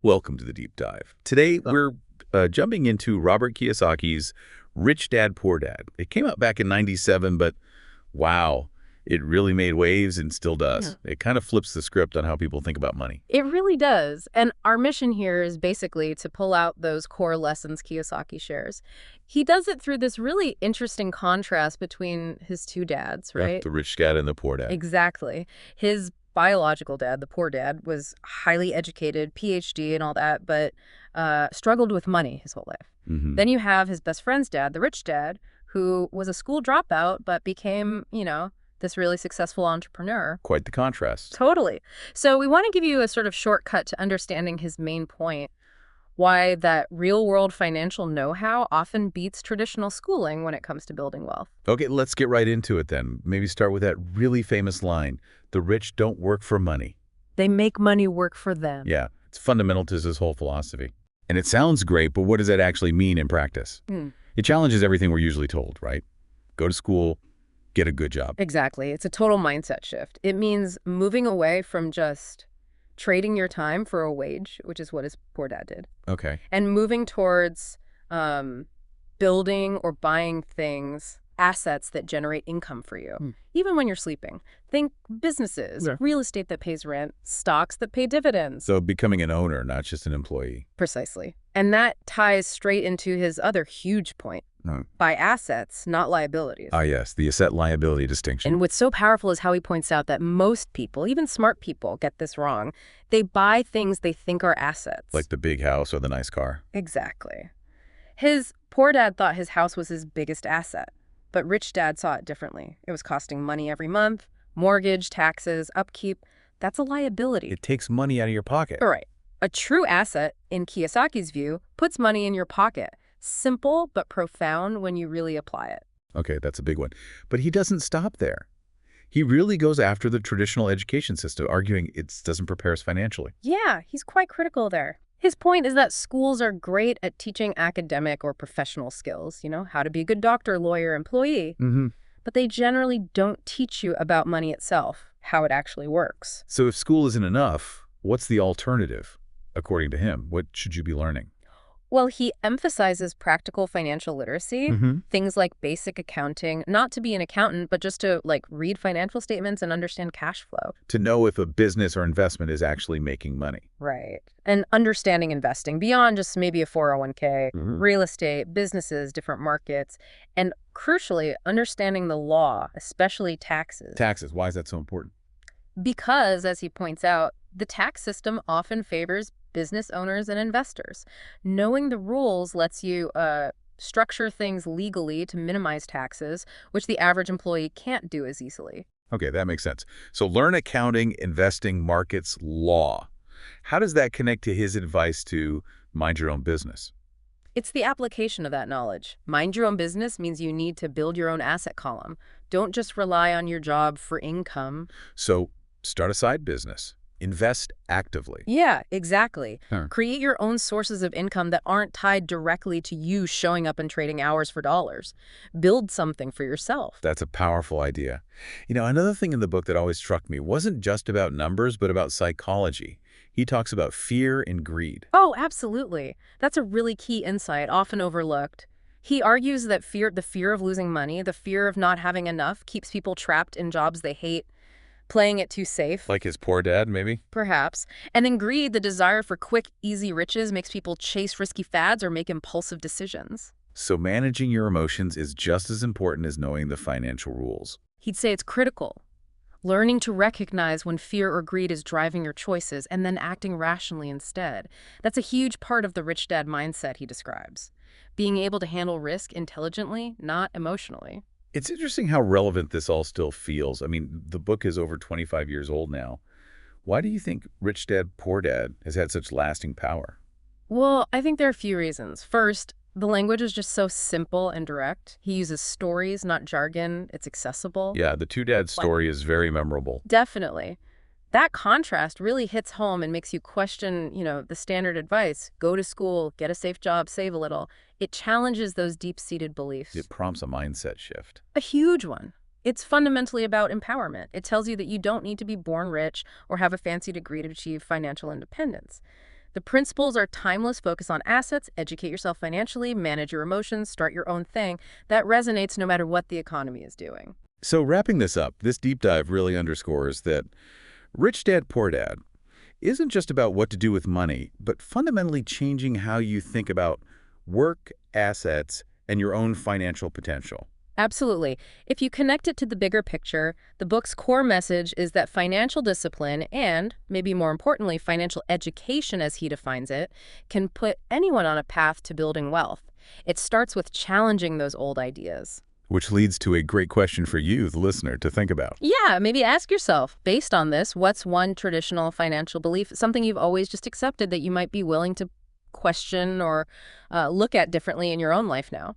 Welcome to the Deep Dive. Today, we're jumping into Robert Kiyosaki's Rich Dad, Poor Dad. It came out back in '97, but wow, it really made waves and still does. Yeah. It kind of flips the script on how people think about money. It really does. And our mission here is basically to pull out those core lessons Kiyosaki shares. He does it through this really interesting contrast between his two dads, Yeah, right? the rich dad and the poor dad. Exactly. His biological dad, the poor dad, was highly educated, PhD and all that, but struggled with money his whole life. Then you have his best friend's dad, the rich dad, who was a school dropout but became, this really successful entrepreneur. Quite the contrast. Totally. So we want to give you a sort of shortcut to understanding his main point, why that real-world financial know-how often beats traditional schooling when it comes to building wealth. Okay, let's get right into it then. Maybe start with that really famous line, the rich don't work for money. They make money work for them. Yeah, it's fundamental to his whole philosophy. And it sounds great, but what does that actually mean in practice? It challenges everything we're usually told, right? Go to school, get a good job. Exactly. It's a total mindset shift. It means moving away from just trading your time for a wage, which is what his poor dad did, Okay. and moving towards building or buying things, assets that generate income for you, even when you're sleeping. Think businesses, real estate that pays rent, stocks that pay dividends. So becoming an owner, not just an employee. Precisely. And that ties straight into his other huge point. Buy assets, not liabilities. Ah, yes, the asset liability distinction. And what's so powerful is how he points out that most people, even smart people, get this wrong. They buy things they think are assets. Like the big house or the nice car. Exactly. His poor dad thought his house was his biggest asset, but rich dad saw it differently. It was costing money every month, mortgage, taxes, upkeep. That's a liability. It takes money out of your pocket. All right. A true asset, in Kiyosaki's view, puts money in your pocket. Simple but profound when you really apply it. Okay, that's a big one. But he doesn't stop there. He really goes after the traditional education system, arguing it doesn't prepare us financially. Yeah, he's quite critical there. His point is that schools are great at teaching academic or professional skills, how to be a good doctor, lawyer, employee. But they generally don't teach you about money itself, how it actually works. So if school isn't enough, what's the alternative? According to him, what should you be learning? Well, he emphasizes practical financial literacy, things like basic accounting, not to be an accountant, but just to read financial statements and understand cash flow. To know if a business or investment is actually making money. Right. And understanding investing beyond just maybe a 401k, real estate, businesses, different markets, and crucially, understanding the law, especially taxes. Taxes, why is that so important? Because, as he points out, the tax system often favors business owners and investors. Knowing the rules lets you structure things legally to minimize taxes, which the average employee can't do as easily. Okay, that makes sense. So learn accounting, investing, markets, law. How does that connect to his advice to mind your own business? It's the application of that knowledge. Mind your own business means you need to build your own asset column. Don't just rely on your job for income. So start a side business. Invest actively. Yeah, exactly. Create your own sources of income that aren't tied directly to you showing up and trading hours for dollars. Build something for yourself. That's a powerful idea. Another thing in the book that always struck me wasn't just about numbers, but about psychology. He talks about fear and greed. Oh, absolutely. That's a really key insight, often overlooked. He argues that the fear of losing money, the fear of not having enough, keeps people trapped in jobs they hate, playing it too safe. Like his poor dad, maybe? Perhaps. And then greed, the desire for quick, easy riches, makes people chase risky fads or make impulsive decisions. So managing your emotions is just as important as knowing the financial rules. He'd say it's critical. Learning to recognize when fear or greed is driving your choices and then acting rationally instead. That's a huge part of the rich dad mindset he describes. Being able to handle risk intelligently, not emotionally. It's interesting how relevant this all still feels. I mean, the book is over 25 years old now. Why do you think Rich Dad, Poor Dad has had such lasting power? Well, I think there are a few reasons. First, the language is just so simple and direct. He uses stories, not jargon. It's accessible. Yeah, the two dads story is very memorable. Definitely. That contrast really hits home and makes you question, the standard advice. Go to school, get a safe job, save a little. It challenges those deep-seated beliefs. It prompts a mindset shift. A huge one. It's fundamentally about empowerment. It tells you that you don't need to be born rich or have a fancy degree to achieve financial independence. The principles are timeless: focus on assets, educate yourself financially, manage your emotions, start your own thing. That resonates no matter what the economy is doing. So wrapping this up, this deep dive really underscores that Rich Dad, Poor Dad isn't just about what to do with money, but fundamentally changing how you think about work, assets, and your own financial potential. Absolutely. If you connect it to the bigger picture, the book's core message is that financial discipline and, maybe more importantly, financial education, as he defines it, can put anyone on a path to building wealth. It starts with challenging those old ideas. Which leads to a great question for you, the listener, to think about. Yeah, maybe ask yourself, based on this, what's one traditional financial belief, something you've always just accepted that you might be willing to question or look at differently in your own life now?